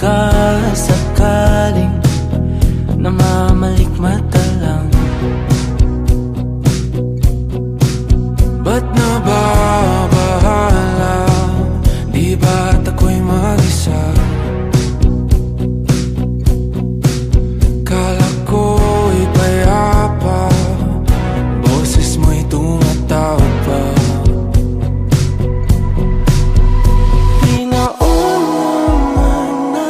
baka sakaling namamalikmata lang. Ba't nababahala? Di ba't ako'y mag-isa? Kala ko'y payapa, boses mo'y tumatawag pa. Tinaon naman na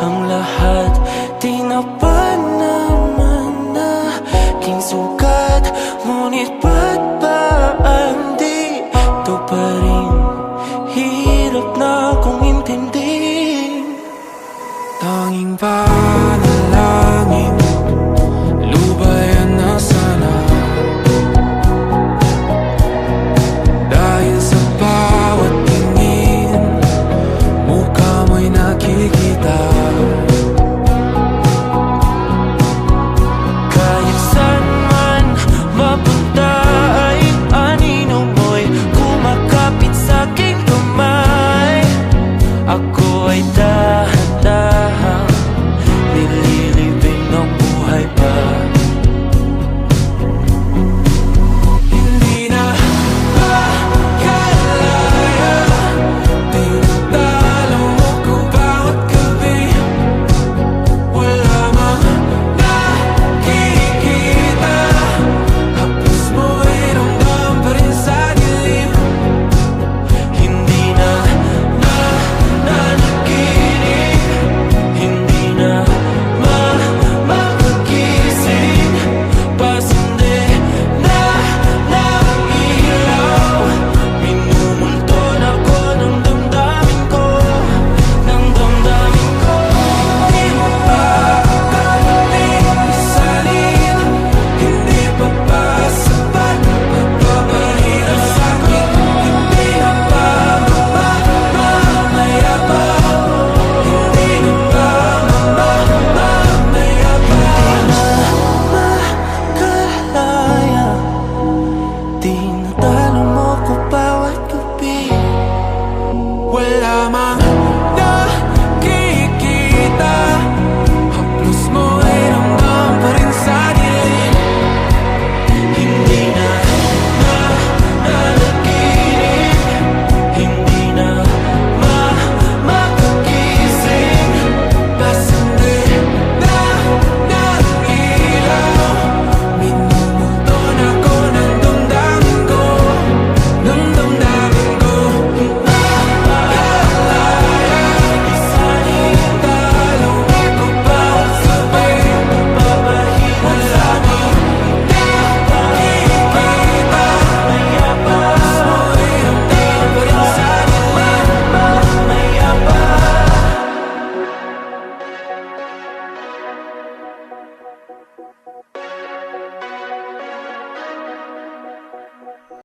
ang lahat, tinapan naman na king sukat. Ngunit ba't ba andito pa rin? Hirap na kong intindihin. Tanging panalangin, lubayan na sana. Dahil sa bawat tingin, mukha mo'y nakikita. Kahit saan man mapunta ay anino mo'y kumakapit sa'king kamay. Ako ay